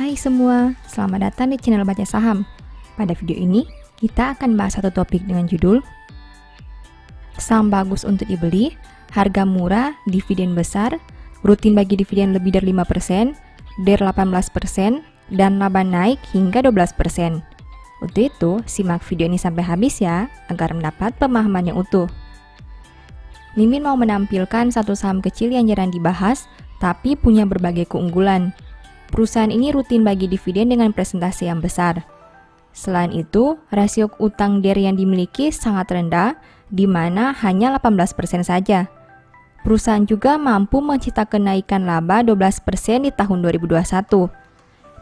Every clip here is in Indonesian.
Hai semua, selamat datang di channel Baca Saham. Pada video ini, kita akan bahas satu topik dengan judul Saham bagus untuk dibeli, harga murah, dividen besar, rutin bagi dividen lebih dari 5%, DER 18%, dan laba naik hingga 12%. Untuk itu, simak video ini sampai habis ya, agar mendapat pemahaman yang utuh. Mimin mau menampilkan satu saham kecil yang jarang dibahas, tapi punya berbagai keunggulan. Perusahaan ini rutin bagi dividen dengan presentasi yang besar. Selain itu, rasio utang DER yang dimiliki sangat rendah, di mana hanya 18% saja. Perusahaan juga mampu menciptakan kenaikan laba 12% di tahun 2021.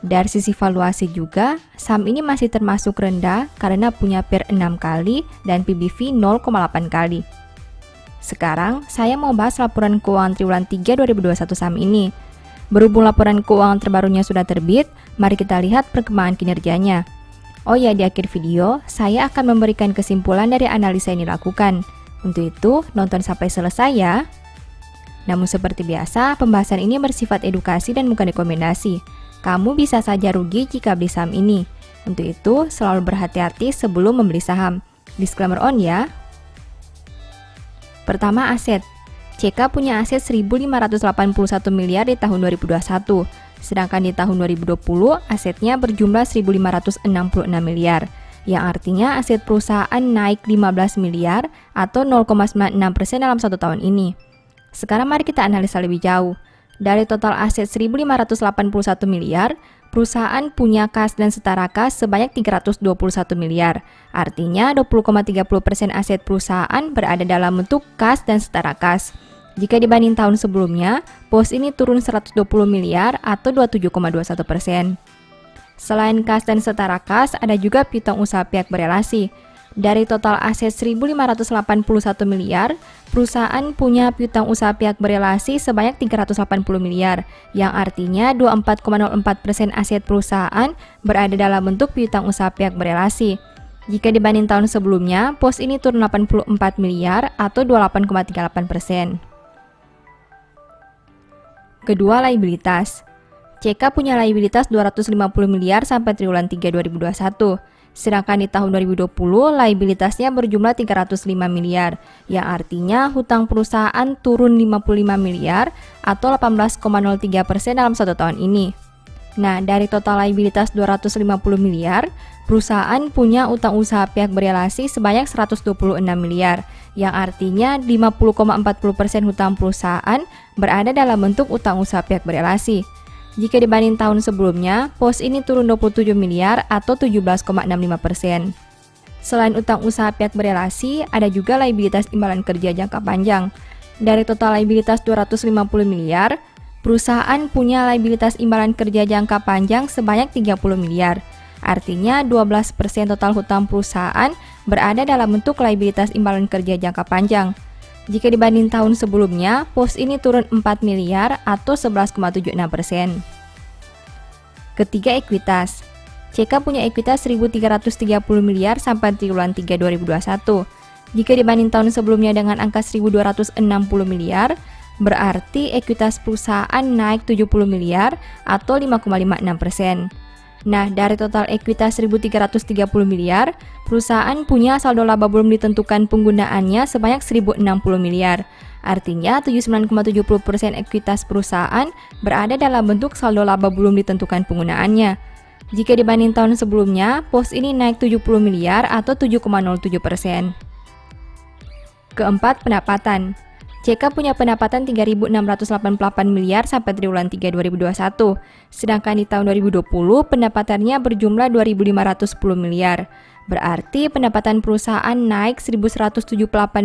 Dari sisi valuasi juga, saham ini masih termasuk rendah karena punya PER 6 kali dan PBV 0,8 kali. Sekarang, saya mau bahas laporan keuangan triwulan 3 2021 saham ini. Berhubung laporan keuangan terbarunya sudah terbit, mari kita lihat perkembangan kinerjanya. Oh ya, di akhir video, saya akan memberikan kesimpulan dari analisa yang dilakukan. Untuk itu, nonton sampai selesai ya. Namun seperti biasa, pembahasan ini bersifat edukasi dan bukan rekomendasi. Kamu bisa saja rugi jika beli saham ini. Untuk itu, selalu berhati-hati sebelum membeli saham. Disclaimer on ya. Pertama, aset. CK punya aset 1.581 miliar di tahun 2021, sedangkan di tahun 2020 asetnya berjumlah 1.566 miliar, yang artinya aset perusahaan naik 15 miliar atau 0,96% dalam satu tahun ini. Sekarang mari kita analisa lebih jauh. Dari total aset 1.581 miliar, perusahaan punya kas dan setara kas sebanyak 321 miliar. Artinya 20,30% aset perusahaan berada dalam bentuk kas dan setara kas. Jika dibanding tahun sebelumnya, pos ini turun 120 miliar atau 27,21%. Selain kas dan setara kas, ada juga piutang usaha pihak berelasi. Dari total aset 1.581 miliar, perusahaan punya piutang usaha pihak berelasi sebanyak 380 miliar, yang artinya 24,04% aset perusahaan berada dalam bentuk piutang usaha pihak berelasi. Jika dibanding tahun sebelumnya, pos ini turun 84 miliar atau 28,38%. Kedua, liabilitas. CK punya liabilitas 250 miliar sampai triwulan 3 2021. Sedangkan di tahun 2020, liabilitasnya berjumlah 305 miliar, yang artinya hutang perusahaan turun 55 miliar atau 18,03% dalam satu tahun ini. Nah, dari total liabilitas 250 miliar, perusahaan punya utang usaha pihak berelasi sebanyak 126 miliar, yang artinya 50,40% hutang perusahaan berada dalam bentuk utang usaha pihak berelasi. Jika dibanding tahun sebelumnya, pos ini turun 27 miliar atau 17,65%. Selain utang usaha pihak berelasi, ada juga liabilitas imbalan kerja jangka panjang. Dari total liabilitas 250 miliar, perusahaan punya liabilitas imbalan kerja jangka panjang sebanyak 30 miliar. Artinya 12% total hutang perusahaan berada dalam bentuk liabilitas imbalan kerja jangka panjang. Jika dibanding tahun sebelumnya, pos ini turun 4 miliar atau 11,76%. Ketiga, ekuitas. CK punya ekuitas 1.330 miliar sampai triwulan 3 2021. Jika dibanding tahun sebelumnya dengan angka 1.260 miliar, berarti ekuitas perusahaan naik 70 miliar atau 5,56%. Nah, dari total ekuitas 1.330 miliar, perusahaan punya saldo laba belum ditentukan penggunaannya sebanyak 1.060 miliar. Artinya 79,70% ekuitas perusahaan berada dalam bentuk saldo laba belum ditentukan penggunaannya. Jika dibanding tahun sebelumnya, pos ini naik 70 miliar atau 7,07%. Keempat, pendapatan. CK punya pendapatan 3.688 miliar sampai triwulan 3 2021, sedangkan di tahun 2020 pendapatannya berjumlah 2.510 miliar. Berarti pendapatan perusahaan naik 1.178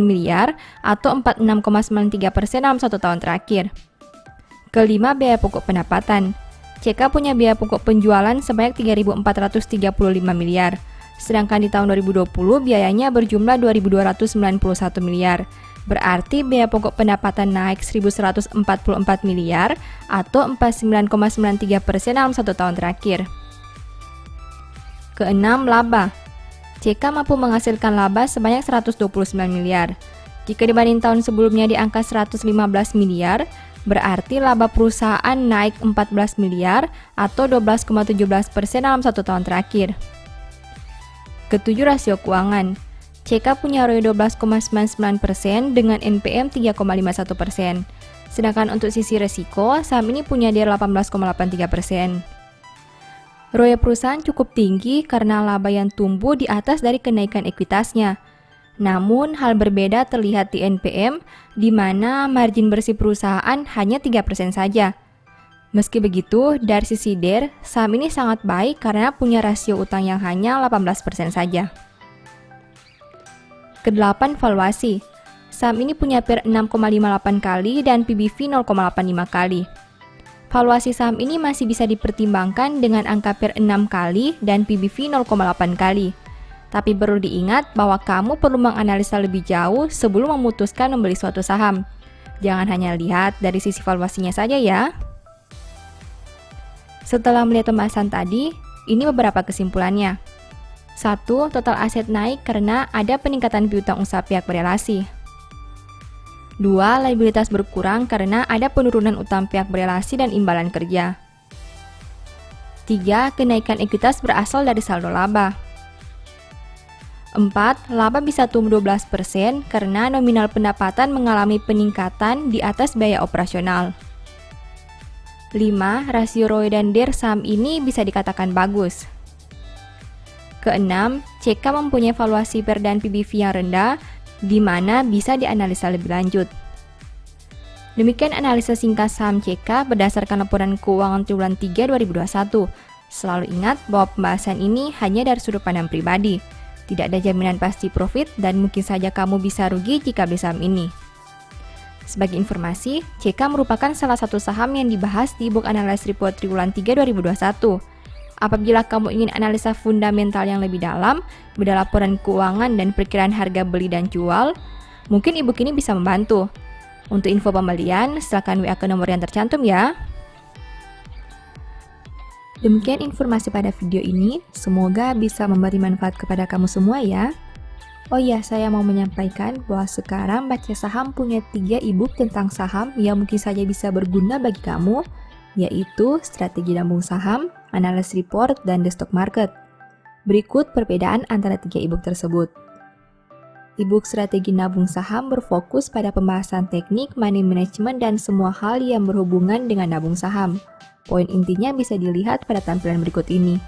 miliar atau 46,93% dalam satu tahun terakhir. Kelima, biaya pokok pendapatan. CK punya biaya pokok penjualan sebanyak 3.435 miliar, sedangkan di tahun 2020 biayanya berjumlah 2.291 miliar. Berarti biaya pokok pendapatan naik 1.144 miliar atau 49,93% dalam satu tahun terakhir. Keenam, laba. CK mampu menghasilkan laba sebanyak 129 miliar. Jika dibanding tahun sebelumnya di angka 115 miliar, Berarti laba perusahaan naik 14 miliar atau 12,17% dalam 1 tahun terakhir. Ketujuh, rasio keuangan. CK punya ROE 12,99% dengan NPM 3,51%. Sedangkan untuk sisi resiko, saham ini punya DIR 18,83%. ROE perusahaan cukup tinggi karena laba yang tumbuh di atas dari kenaikan ekuitasnya. Namun, hal berbeda terlihat di NPM, di mana margin bersih perusahaan hanya 3% saja. Meski begitu, dari sisi DIR, saham ini sangat baik karena punya rasio utang yang hanya 18% saja. Kedelapan, valuasi. Saham ini punya PER 6,58 kali dan PBV 0,85 kali. Valuasi saham ini masih bisa dipertimbangkan dengan angka PER 6 kali dan PBV 0,8 kali. Tapi perlu diingat bahwa kamu perlu menganalisa lebih jauh sebelum memutuskan membeli suatu saham. Jangan hanya lihat dari sisi valuasinya saja ya. Setelah melihat pembahasan tadi, ini beberapa kesimpulannya. 1. Total aset naik karena ada peningkatan piutang usaha pihak berelasi. 2. Liabilitas berkurang karena ada penurunan utang pihak berelasi dan imbalan kerja. 3. Kenaikan ekuitas berasal dari saldo laba. 4. Laba bisa tumbuh 12% karena nominal pendapatan mengalami peningkatan di atas biaya operasional. 5. Rasio ROE dan DIR saham ini bisa dikatakan bagus. Keenam, CK mempunyai valuasi PER dan PBV yang rendah, di mana bisa dianalisa lebih lanjut. Demikian analisa singkat saham CK berdasarkan laporan keuangan triwulan 3 2021. Selalu ingat bahwa pembahasan ini hanya dari sudut pandang pribadi. Tidak ada jaminan pasti profit dan mungkin saja kamu bisa rugi jika beli saham ini. Sebagai informasi, CK merupakan salah satu saham yang dibahas di e-book Analysis Report triwulan 3 2021. Apabila kamu ingin analisa fundamental yang lebih dalam, beda laporan keuangan dan perkiraan harga beli dan jual, mungkin e-book ini bisa membantu. Untuk info pembelian, silakan WA ke nomor yang tercantum ya. Demikian informasi pada video ini, semoga bisa memberi manfaat kepada kamu semua ya. Oh iya, saya mau menyampaikan bahwa sekarang Baca Saham punya 3 e-book tentang saham yang mungkin saja bisa berguna bagi kamu, yaitu Strategi Nabung Saham, Analysis Report, dan The Stock Market. Berikut perbedaan antara 3 e-book tersebut. E-book Strategi Nabung Saham berfokus pada pembahasan teknik, money management, dan semua hal yang berhubungan dengan nabung saham. Poin intinya bisa dilihat pada tampilan berikut ini.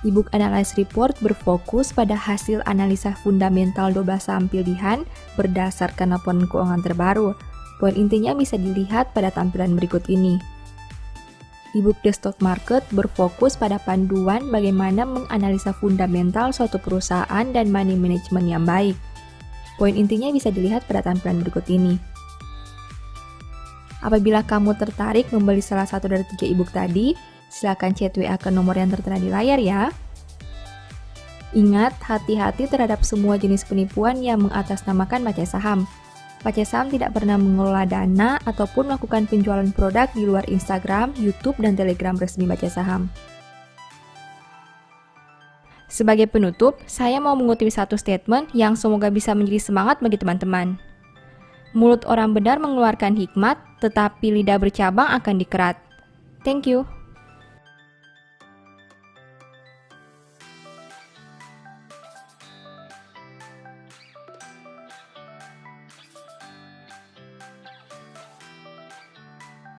E-book Analysis Report berfokus pada hasil analisa fundamental 12 saham pilihan berdasarkan laporan keuangan terbaru. Poin intinya bisa dilihat pada tampilan berikut ini. E-book The Stock Market berfokus pada panduan bagaimana menganalisa fundamental suatu perusahaan dan money management yang baik. Poin intinya bisa dilihat pada tampilan berikut ini. Apabila kamu tertarik membeli salah satu dari 3 e-book tadi, silakan chat WA ke nomor yang tertera di layar ya. Ingat, hati-hati terhadap semua jenis penipuan yang mengatasnamakan Baca Saham. Baca Saham tidak pernah mengelola dana ataupun melakukan penjualan produk di luar Instagram, YouTube, dan Telegram resmi Baca Saham. Sebagai penutup, saya mau mengutip satu statement yang semoga bisa menjadi semangat bagi teman-teman. Mulut orang benar mengeluarkan hikmat, tetapi lidah bercabang akan dikerat. Thank you.